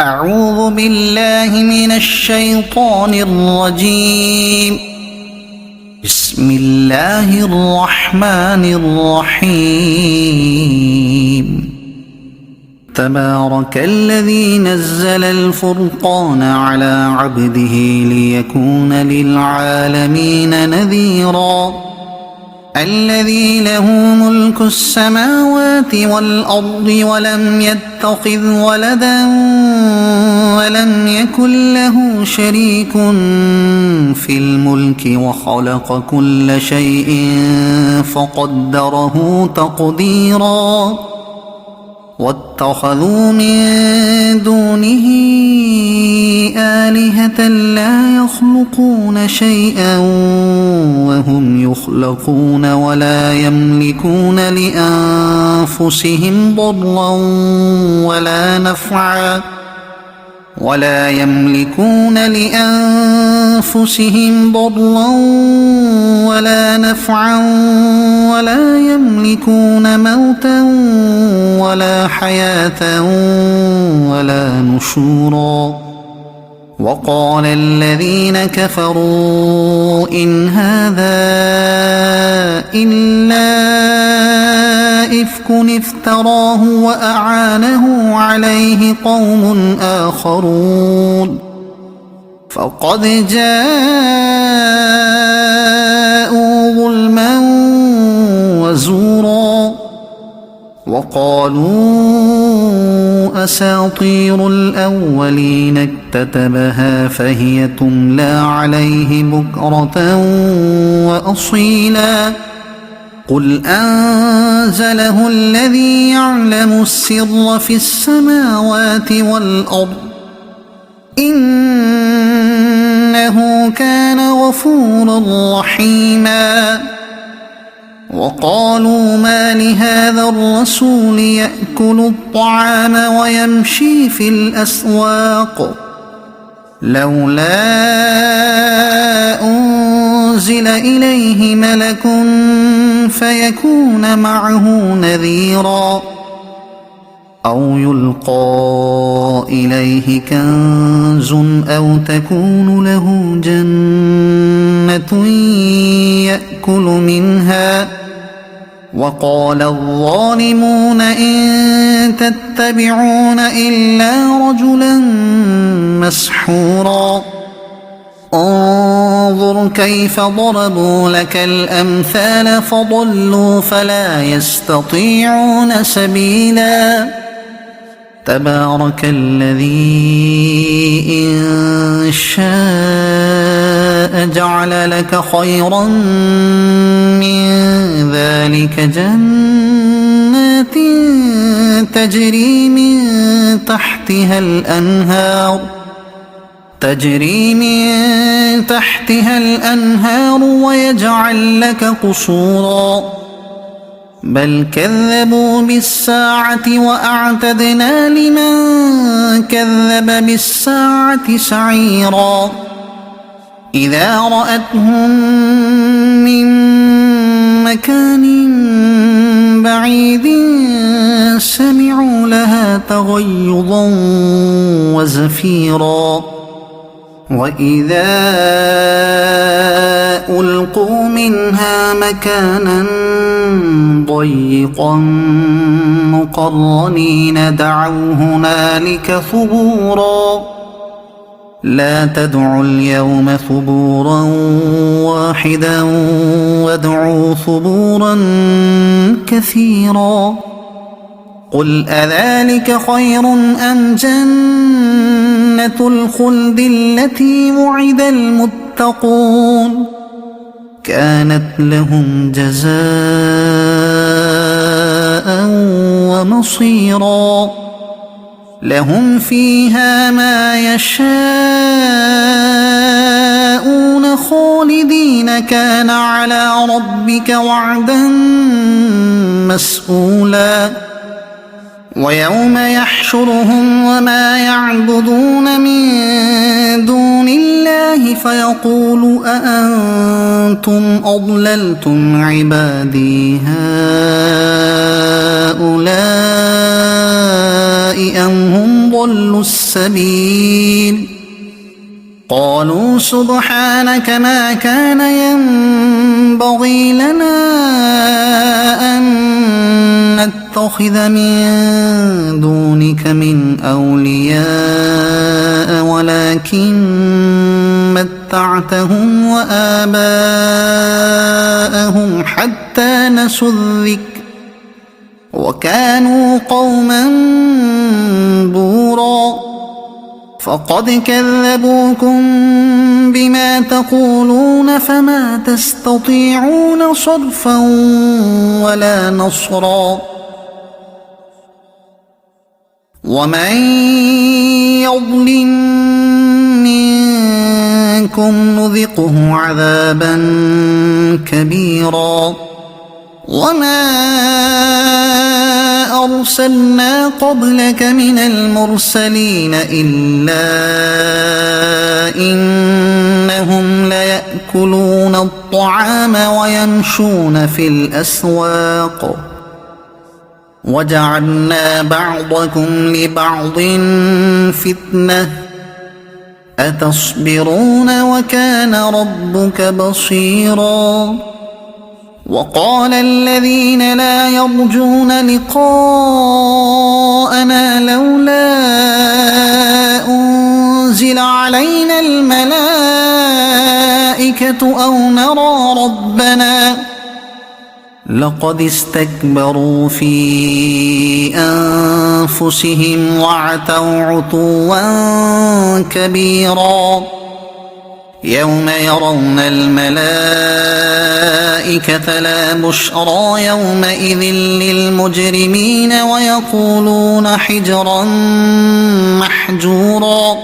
أعوذ بالله من الشيطان الرجيم. بسم الله الرحمن الرحيم. تبارك الذي نزل الفرقان على عبده ليكون للعالمين نذيرا. الذي له ملك السماوات والأرض ولم يتخذ ولدا ولم يكن له شريك في الملك وخلق كل شيء فقدره تقديرا. واتخذوا من دونه آلهة لا يخلقون شيئا وهم يخلقون ولا يملكون لأنفسهم ضرا ولا نفعا ولا يملكون موتا ولا حياة ولا نشورا. وقال الذين كفروا إن هذا إلا إفك افتراه وأعانه عليه قوم آخرون فقد جاءوا ظلما وزورا. وقالوا أساطير الأولين اكتتبها فهي تملى عليه بكرة وأصيلا. قل أنزله الذي يعلم السر في السماوات والأرض إنه كان غفورا رحيما. وقالوا ما لهذا الرسول يأكل الطعام ويمشي في الأسواق لولا أنزل إليه ملك فيكون معه نذيرا أو يلقى إليه كنز أو تكون له جنة يأكل منها. وقال الظالمون إن تتبعون إلا رجلا مسحورا. انظر كيف ضربوا لك الأمثال فضلوا فلا يستطيعون سبيلا. تبارك الذي إن شاء جعل لك خيرا من ذلك جنات تجري من تحتها الأنهار ويجعل لك قصورا. بل كذبوا بالساعة وأعتدنا لمن كذب بالساعة سعيرا. إذا رأتهم من مكان بعيد سمعوا لها تغيظا وزفيرا. وإذا ألقوا منها مكانا ضيقا مقرنين دعوا هنالك ثبورا. لا تدعوا اليوم ثبورا واحدا وادعوا ثبورا كثيرا. قل أذلك خير أم جنة الخلد التي وعد المتقون كانت لهم جزاء ومصيرا. لهم فيها ما يشاءون خالدين كان على ربك وعدا مسئولا. ويوم يحشرهم وما يعبدون من دون الله فيقول أأنتم أضللتم عبادي هؤلاء أم هم ضلوا السبيل قالوا سبحانك ما كان ينبغي لنا أن نتخذ من دونك من أولياء ولكن متعتهم وآباءهم حتى نسوا الذكر وكانوا قوما بورا فقد كذبوكم بما تقولون فما تستطيعون صرفا ولا نصرا ومن يظلم منكم نذقه عذابا كبيرا وما أرسلنا قبلك من المرسلين إلا إنهم ليأكلون الطعام ويمشون في الأسواق وجعلنا بعضكم لبعض فتنة أتصبرون وكان ربك بصيرا وقال الذين لا يرجون لقاءنا لولا أنزل علينا الملائكة أو نرى ربنا لقد استكبروا في أنفسهم وعتوا عتوا كبيرا يوم يرون الملائكة لا بشرى يومئذ للمجرمين ويقولون حجرا محجورا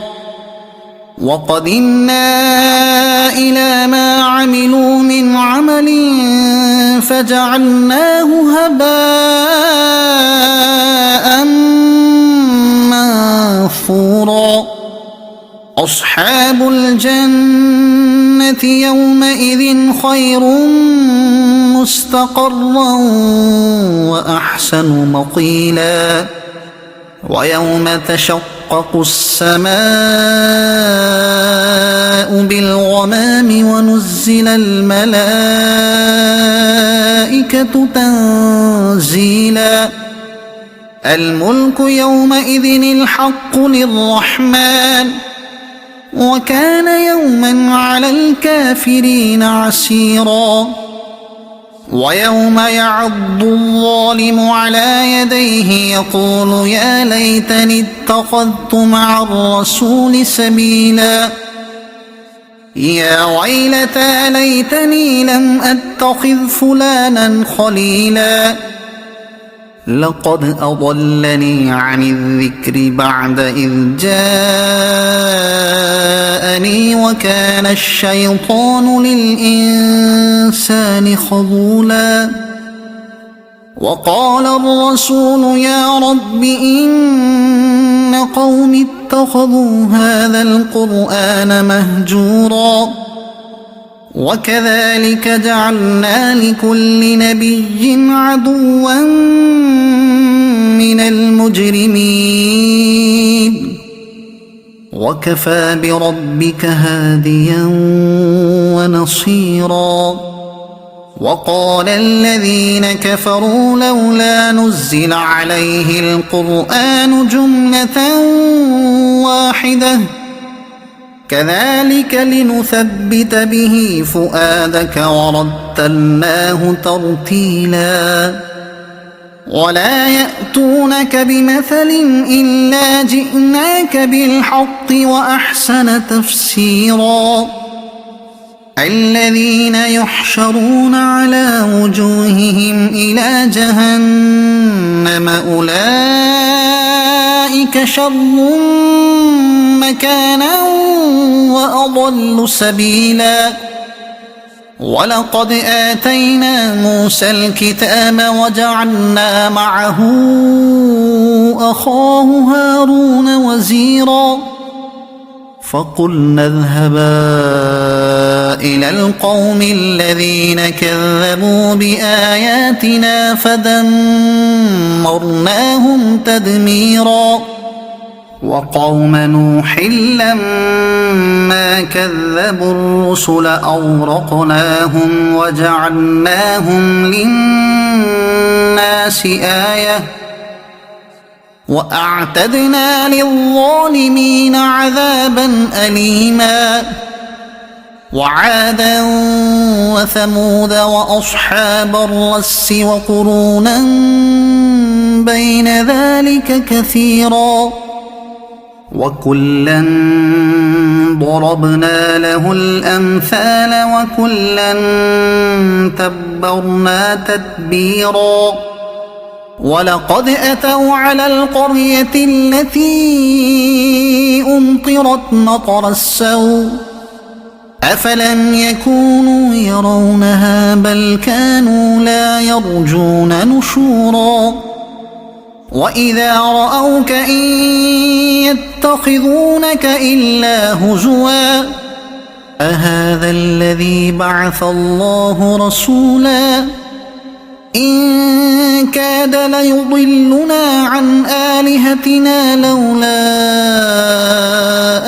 وقدمنا إلى ما عملوا من عمل فجعلناه هباء منثورا أصحاب الجنة يومئذ خير مستقرا وأحسن مقيلا ويوم تشقق السماء بالغمام ونزل الملائكة تنزيلا الملك يومئذ الحق للرحمن وكان يوما على الكافرين عسيرا ويوم يعض الظالم على يديه يقول يا ليتني اتخذت مع الرسول سبيلا يا ويلتى ليتني لم أتخذ فلانا خليلا لقد أضلني عن الذكر بعد إذ جاءني وكان الشيطان للإنسان خذولا وقال الرسول يا رب إن قوم اتخذوا هذا القرآن مهجورا وكذلك جعلنا لكل نبي عدوا من المجرمين وكفى بربك هاديا ونصيرا وقال الذين كفروا لولا نزل عليه القرآن جملة واحدة كذلك لنثبت به فؤادك ورتلناه ترتيلا ولا يأتونك بمثل إلا جئناك بالحق وأحسن تفسيرا الذين يحشرون على وجوههم إلى جهنم أولئك شر مكانا وأضل سبيلا ولقد آتينا موسى الكتاب وجعلنا معه أخاه هارون وزيرا فقلنا اذهبا إلى القوم الذين كذبوا بآياتنا فدمرناهم تدميرا وقوم نوح لما كذبوا الرسل أغرقناهم وجعلناهم للناس آية وأعتدنا للظالمين عذابا أليما وعادا وثمود وأصحاب الرس وقرونا بين ذلك كثيرا وكلا ضربنا له الأمثال وكلا تبرنا تتبيرا ولقد أتوا على القرية التي أمطرت مطر السوء أفلم يكونوا يرونها بل كانوا لا يرجون نشورا وإذا رأوك إن يتخذونك إلا هزوا أهذا الذي بعث الله رسولا إن كاد ليضلنا عن آلهتنا لولا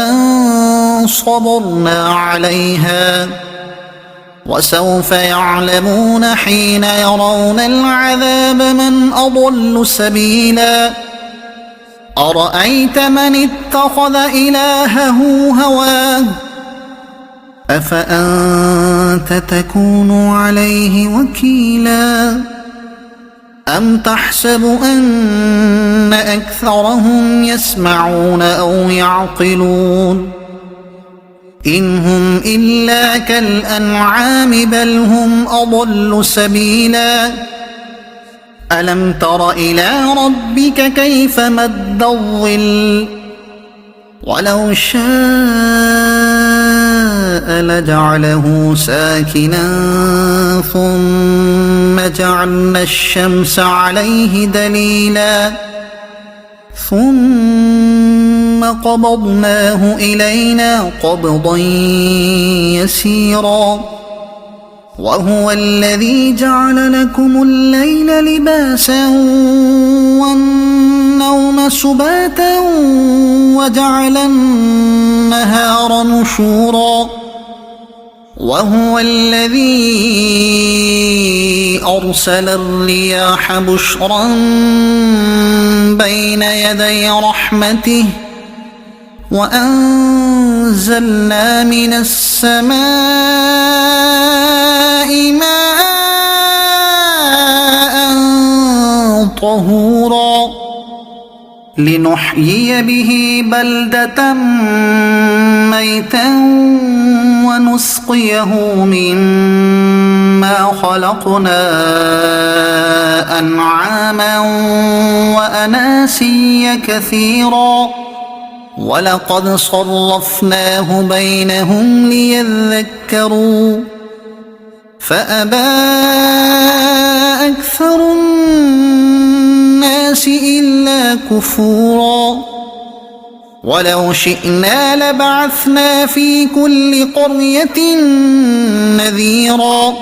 أن صبرنا عليها وسوف يعلمون حين يرون العذاب من أضل سبيلا أرأيت من اتخذ إلهه هواه أفأنت تكون عليه وكيلا أم تحسب أن أكثرهم يسمعون أو يعقلون إن هم إلا كالأنعام بل هم أضل سبيلا ألم تر إلى ربك كيف مد الظل ولو شاء لجعله ساكنا ثم جعلنا الشمس عليه دليلا ثم قبضناه إلينا قبضا يسيرا وهو الذي جعل لكم الليل لباسا والنوم سباتا وجعل النهار نشورا وهو الذي أرسل الرياح بشرا بين يدي رحمته وأنزلنا من السماء ماء طهورا لنحيي به بلدة ميتا ونسقيه مما خلقنا أنعاما وأناسيا كثيرا ولقد صرفناه بينهم ليذكروا فأبى أكثر الناس إلا كفورا ولو شئنا لبعثنا في كل قرية نذيرا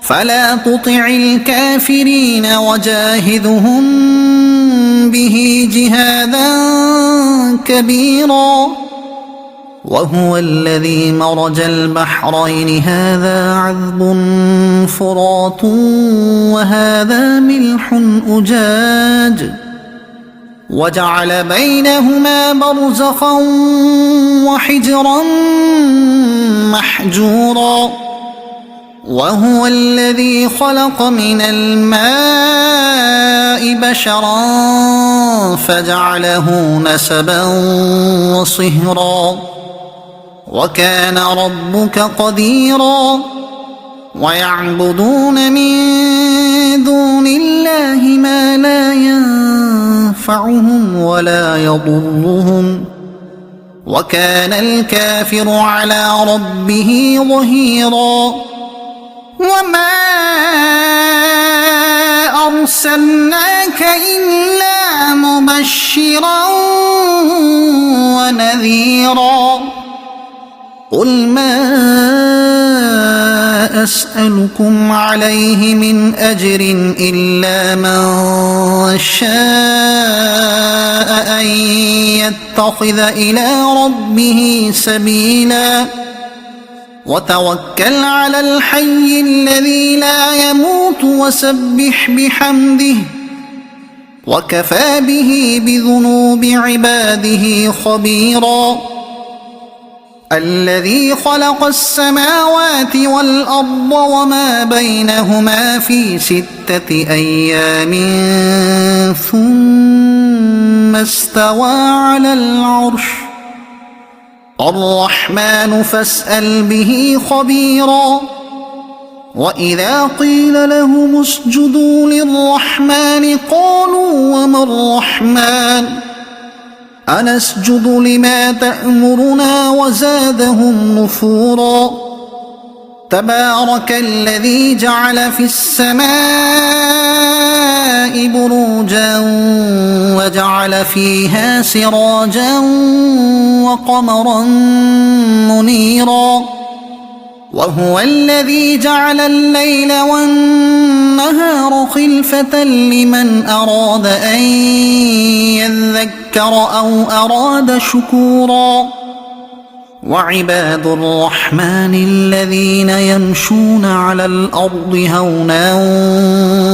فلا تطع الكافرين وجاهدهم به جهادا كبيرا وهو الذي مرج البحرين هذا عذب فرات وهذا ملح أجاج وجعل بينهما برزخا وحجرا محجورا وهو الذي خلق من الماء بشرا فجعله نسبا وصهرا وكان ربك قديرا ويعبدون من دون الله ما لا ينفعهم ولا يضرهم وكان الكافر على ربه ظهيرا وما أرسلناك إلا مبشرا نذيرا قل ما أسألكم عليه من أجر إلا من شاء أن يتخذ إلى ربه سبيلا وتوكل على الحي الذي لا يموت وسبح بحمده وكفى به بذنوب عباده خبيرا الذي خلق السماوات والأرض وما بينهما في 6 أيام ثم استوى على العرش الرحمن فاسأل به خبيرا وإذا قيل لهم اسجدوا للرحمن قالوا وما الرحمن أنسجد لما تأمرنا وزادهم نفورا تبارك الذي جعل في السماء بروجا وجعل فيها سراجا وقمرا منيرا وهو الذي جعل الليل والنهار خلفة لمن أراد أن يذكر أو أراد شكورا وعباد الرحمن الذين يمشون على الأرض هونا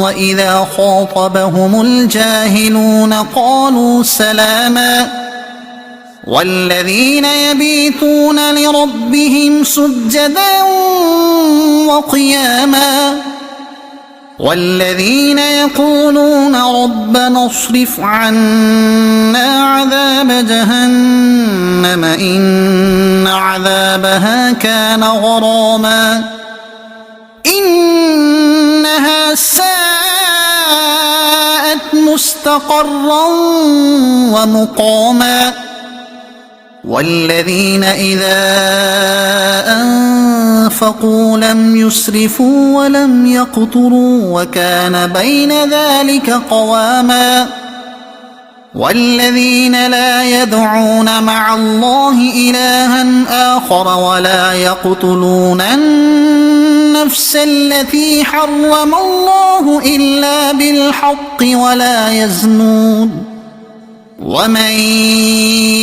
وإذا خاطبهم الجاهلون قالوا سلاما والذين يبيتون لربهم سجدا وقياما والذين يقولون ربنا اصرف عنا عذاب جهنم إن عذابها كان غراما إنها ساءت مستقرا ومقاما والذين إذا أنفقوا لم يسرفوا ولم يقتروا وكان بين ذلك قواما والذين لا يدعون مع الله إلها آخر ولا يقتلون النفس التي حرم الله إلا بالحق ولا يزنون ومن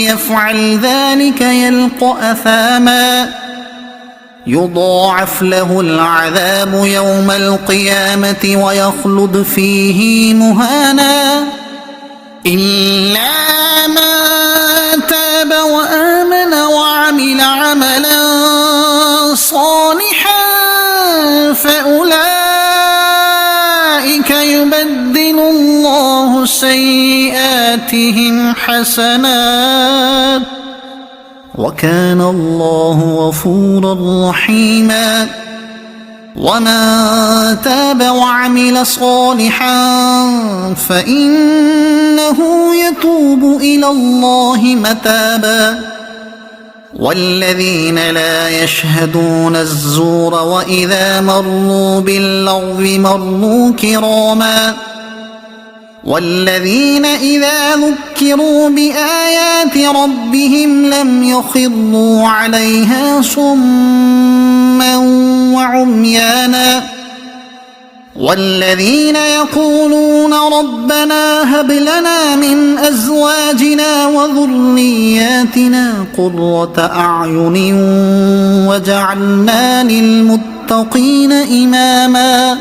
يفعل ذلك يلق أثاما يضاعف له العذاب يوم القيامة ويخلد فيه مهانا إلا من تاب وآمن وعمل عملا صالحا فأولئك يبدل الله سيئاتهم حسنات وكان الله غفورا رحيما ومن تاب وعمل صالحا فإنه يتوب إلى الله متابا والذين لا يشهدون الزور وإذا مروا باللغو مروا كراما والذين إذا ذكروا بآيات ربهم لم يخروا عليها صما وعميانا والذين يقولون ربنا هب لنا من أزواجنا وذرياتنا قرة أعين وجعلنا للمتقين إماما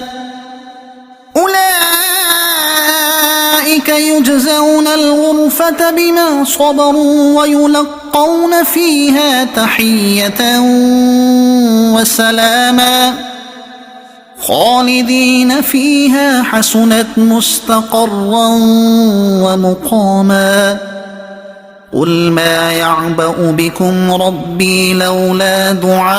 أولئك يجزون الغرفة بما صبروا ويلقون فيها تحية وسلاما خالدين فيها حسنت مستقرا ومقاما قل ما يعبأ بكم ربي لولا دعاؤكم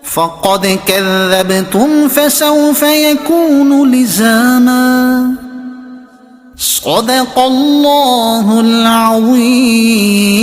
فقد كذبتم فسوف يكون لزاما صدق الله العظيم.